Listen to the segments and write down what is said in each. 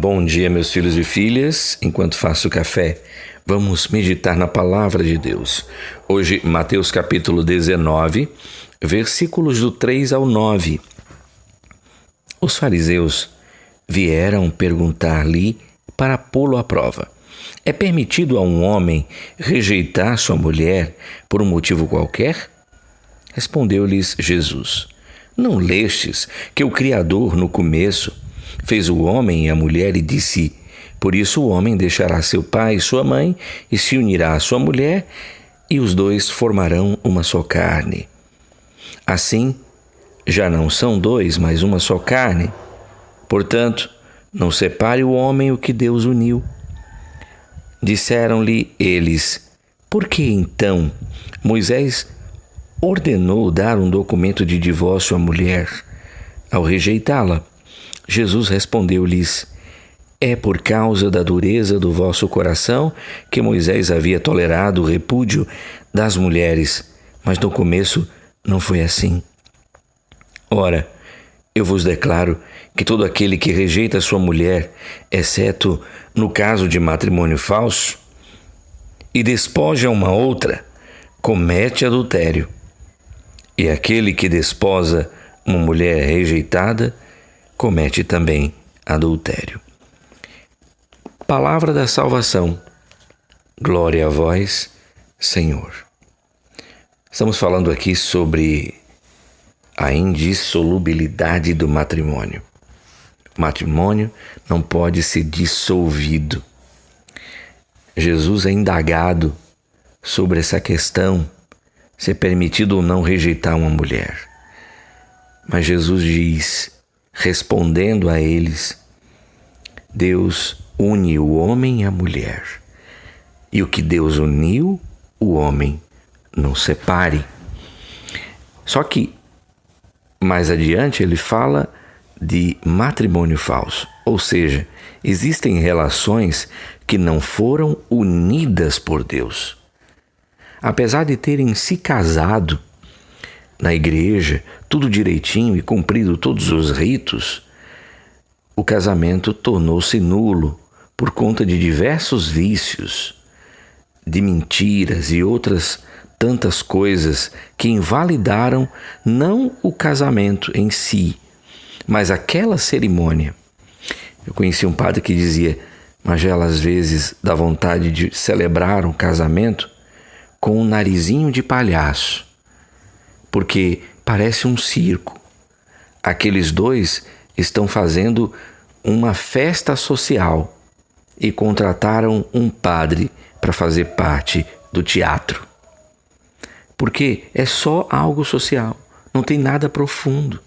Bom dia, meus filhos e filhas. Enquanto faço café, vamos meditar na palavra de Deus. Hoje, Mateus capítulo 19, versículos do 3 ao 9. Os fariseus vieram perguntar-lhe para pô-lo à prova: é permitido a um homem rejeitar sua mulher por um motivo qualquer? Respondeu-lhes Jesus: não lestes que o Criador, no começo, fez o homem e a mulher e disse: por isso o homem deixará seu pai e sua mãe e se unirá à sua mulher, e os dois formarão uma só carne. Assim, já não são dois, mas uma só carne. Portanto, não separe o homem o que Deus uniu. Disseram-lhe eles: por que então Moisés ordenou dar um documento de divórcio à mulher ao rejeitá-la? Jesus respondeu-lhes: é por causa da dureza do vosso coração que Moisés havia tolerado o repúdio das mulheres, mas no começo não foi assim. Ora, eu vos declaro que todo aquele que rejeita sua mulher, exceto no caso de matrimônio falso, e despoja uma outra, comete adultério. E aquele que desposa uma mulher rejeitada, comete também adultério. Palavra da salvação. Glória a vós, Senhor. Estamos falando aqui sobre a indissolubilidade do matrimônio. O matrimônio não pode ser dissolvido. Jesus é indagado sobre essa questão, se é permitido ou não rejeitar uma mulher. Mas Jesus diz, respondendo a eles: Deus une o homem e a mulher, e o que Deus uniu, o homem não separe. Só que mais adiante ele fala de matrimônio falso, ou seja, existem relações que não foram unidas por Deus. Apesar de terem se casado na igreja, tudo direitinho e cumprido todos os ritos, o casamento tornou-se nulo por conta de diversos vícios, de mentiras e outras tantas coisas que invalidaram não o casamento em si, mas aquela cerimônia. Eu conheci um padre que dizia: Magela, às vezes dá vontade de celebrar um casamento com um narizinho de palhaço, porque parece um circo. Aqueles dois estão fazendo uma festa social e contrataram um padre para fazer parte do teatro. Porque é só algo social, não tem nada profundo.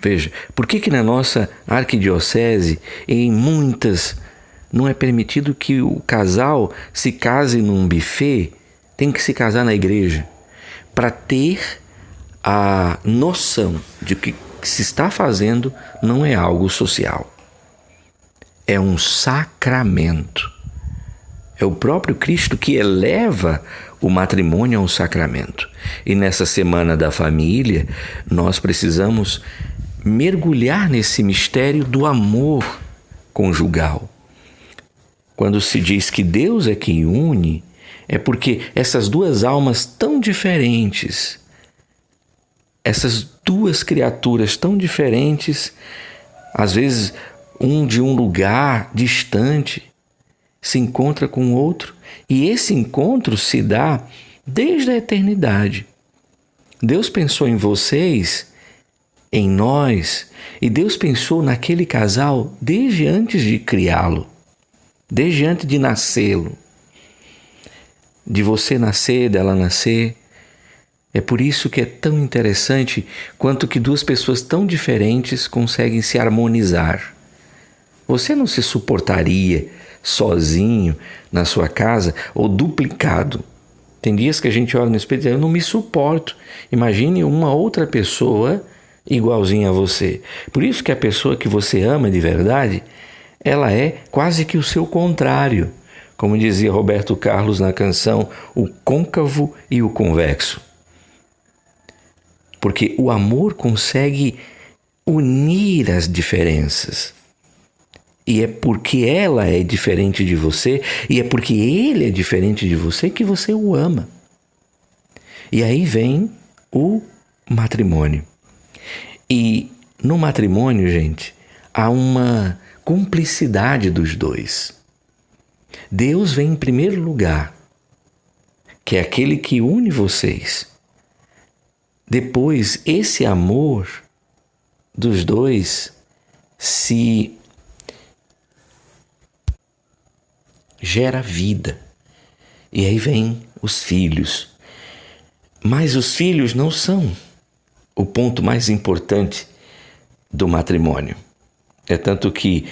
Veja, por que na nossa arquidiocese, em muitas, não é permitido que o casal se case num buffet? Tem que se casar na igreja, para ter a noção de que se está fazendo não é algo social. É um sacramento. É o próprio Cristo que eleva o matrimônio a um sacramento. E nessa semana da família, nós precisamos mergulhar nesse mistério do amor conjugal. Quando se diz que Deus é quem une, é porque essas duas almas tão diferentes, essas duas criaturas tão diferentes, às vezes um de um lugar distante, se encontra com o outro, e esse encontro se dá desde a eternidade. Deus pensou em vocês, em nós, e Deus pensou naquele casal desde antes de criá-lo, desde antes de nascê-lo, de você nascer, dela nascer. É por isso que é tão interessante quanto que duas pessoas tão diferentes conseguem se harmonizar. Você não se suportaria sozinho na sua casa ou duplicado. Tem dias que a gente olha no espelho e diz: eu não me suporto. Imagine uma outra pessoa igualzinha a você. Por isso que a pessoa que você ama de verdade, ela é quase que o seu contrário. Como dizia Roberto Carlos na canção O Côncavo e o Convexo. Porque o amor consegue unir as diferenças. E é porque ela é diferente de você, e é porque ele é diferente de você que você o ama. E aí vem o matrimônio. E no matrimônio, gente, há uma cumplicidade dos dois. Deus vem em primeiro lugar, que é aquele que une vocês. Depois, esse amor dos dois se gera vida. E aí vem os filhos. Mas os filhos não são o ponto mais importante do matrimônio. É tanto que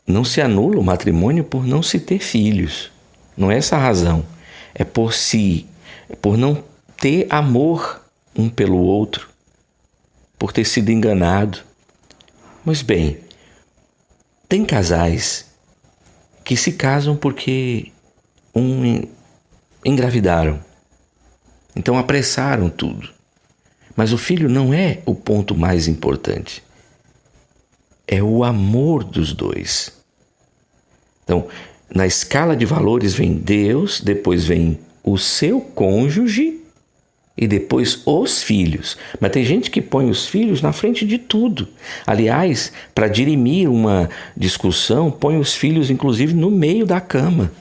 não se anula o matrimônio por não se ter filhos. Não é essa a razão. É por não ter amor um pelo outro, por ter sido enganado. Mas bem, tem casais que se casam porque engravidaram. Então apressaram tudo. Mas o filho não é o ponto mais importante. É o amor dos dois. Então, na escala de valores vem Deus, depois vem o seu cônjuge e depois os filhos. Mas tem gente que põe os filhos na frente de tudo. Aliás, para dirimir uma discussão, põe os filhos inclusive no meio da cama.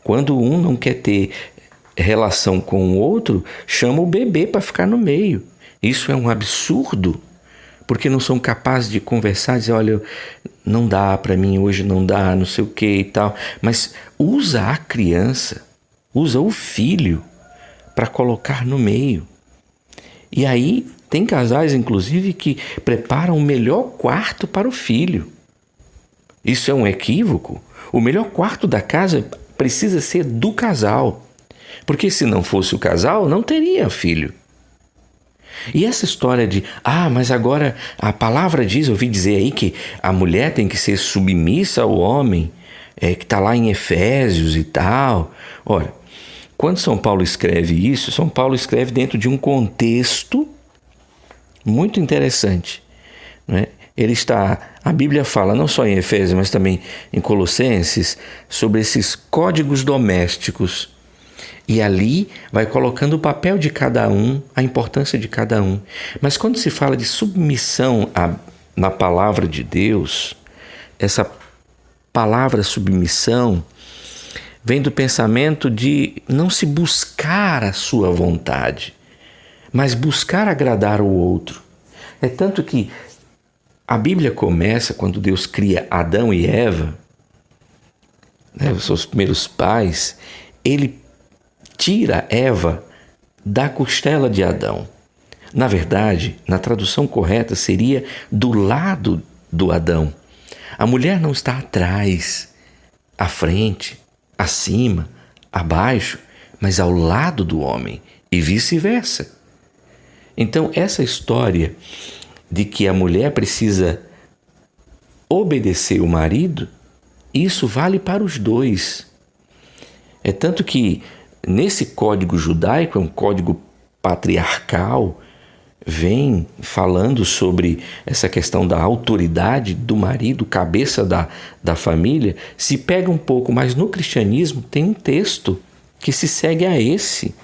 Quando um não quer ter relação com o outro, chama o bebê para ficar no meio. Isso é um absurdo, porque não são capazes de conversar, dizer, olha, não dá para mim, hoje não dá, não sei o que e tal. Mas usa a criança, usa o filho para colocar no meio. E aí tem casais, inclusive, que preparam o melhor quarto para o filho. Isso é um equívoco. O melhor quarto da casa precisa ser do casal. Porque se não fosse o casal, não teria filho. E essa história de, mas agora a palavra diz, eu ouvi dizer aí que a mulher tem que ser submissa ao homem, que está lá em Efésios e tal. Olha, quando São Paulo escreve isso, São Paulo escreve dentro de um contexto muito interessante, né? A Bíblia fala, não só em Efésios, mas também em Colossenses, sobre esses códigos domésticos. E ali vai colocando o papel de cada um, a importância de cada um. Mas quando se fala de submissão na palavra de Deus, essa palavra submissão vem do pensamento de não se buscar a sua vontade, mas buscar agradar o outro. É tanto que a Bíblia começa quando Deus cria Adão e Eva, né, os seus primeiros pais, ele tira Eva da costela de Adão. Na verdade, na tradução correta seria do lado do Adão. A mulher não está atrás, à frente, acima, abaixo, mas ao lado do homem e vice-versa. Então, essa história de que a mulher precisa obedecer o marido, isso vale para os dois. É tanto que nesse código judaico, é um código patriarcal, vem falando sobre essa questão da autoridade do marido, cabeça da família, se pega um pouco, mas no cristianismo tem um texto que se segue a esse.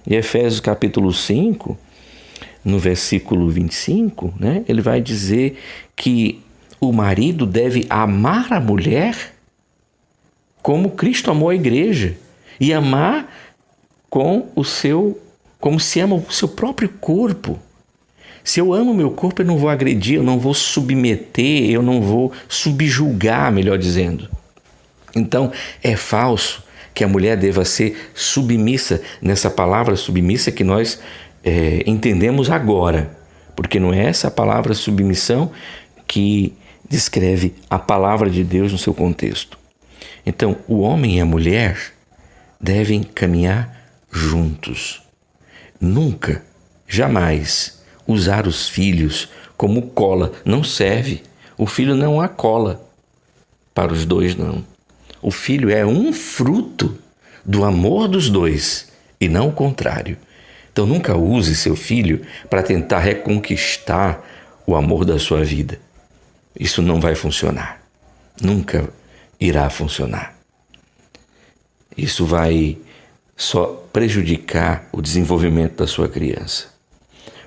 Em Efésios capítulo 5, no versículo 25, né, ele vai dizer que o marido deve amar a mulher como Cristo amou a igreja e amar como se ama o seu próprio corpo. Se eu amo o meu corpo, eu não vou agredir, eu não vou submeter, eu não vou subjugar, melhor dizendo. Então, é falso que a mulher deva ser submissa, nessa palavra submissa que nós entendemos agora, porque não é essa palavra submissão que descreve a palavra de Deus no seu contexto. Então, o homem e a mulher devem caminhar juntos. Nunca, jamais usar os filhos como cola. Não serve. O filho não há cola para os dois, não. O filho é um fruto do amor dos dois e não o contrário. Então nunca use seu filho para tentar reconquistar o amor da sua vida. Isso não vai funcionar. nunca irá funcionar. Isso vai só prejudicar o desenvolvimento da sua criança.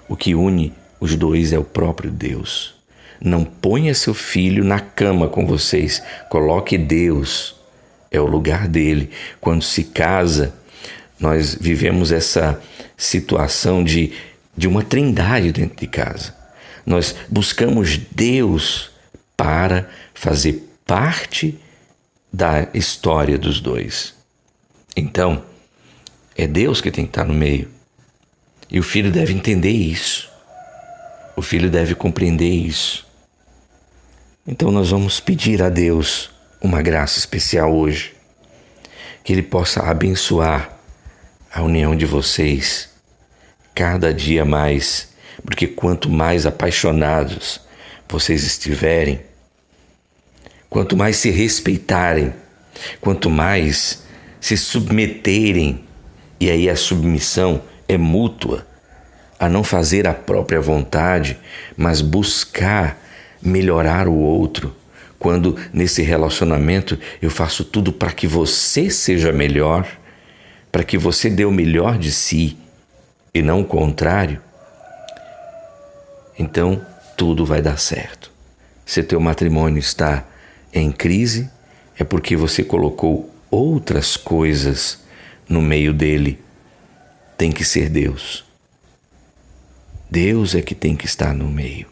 O que une os dois é o próprio Deus. Não ponha seu filho na cama com vocês. Coloque Deus. É o lugar dele. Quando se casa, nós vivemos essa situação de uma trindade dentro de casa. Nós buscamos Deus para fazer parte da história dos dois. Então, é Deus que tem que estar no meio. E o filho deve entender isso. O filho deve compreender isso. Então nós vamos pedir a Deus uma graça especial hoje. Que Ele possa abençoar a união de vocês cada dia mais. Porque quanto mais apaixonados vocês estiverem, quanto mais se respeitarem, quanto mais se submeterem, e aí a submissão é mútua, a não fazer a própria vontade, mas buscar melhorar o outro. Quando nesse relacionamento eu faço tudo para que você seja melhor, para que você dê o melhor de si e não o contrário, então tudo vai dar certo. Se teu matrimônio está em crise, é porque você colocou outras coisas no meio dele. Tem que ser Deus. Deus é que tem que estar no meio.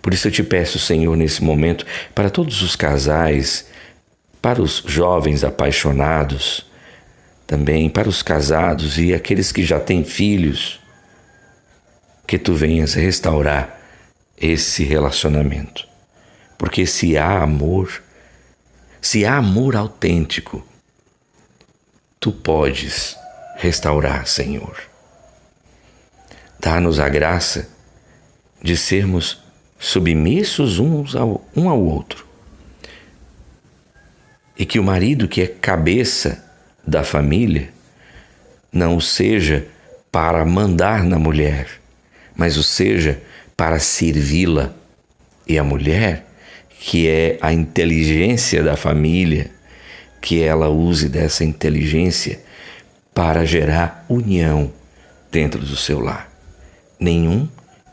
Por isso eu te peço, Senhor, nesse momento, para todos os casais, para os jovens apaixonados, também para os casados e aqueles que já têm filhos, que Tu venhas restaurar esse relacionamento. Porque se há amor autêntico, Tu podes restaurar, Senhor. Dá-nos a graça de sermos submissos um ao outro. E que o marido, que é cabeça da família, não o seja para mandar na mulher, mas o seja para servi-la. E a mulher, que é a inteligência da família, que ela use dessa inteligência para gerar união dentro do seu lar. Nenhum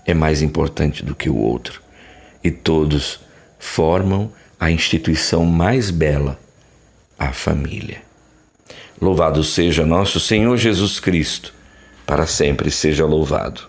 é mais importante do que o outro, e todos formam a instituição mais bela, a família. Louvado seja nosso Senhor Jesus Cristo, para sempre seja louvado.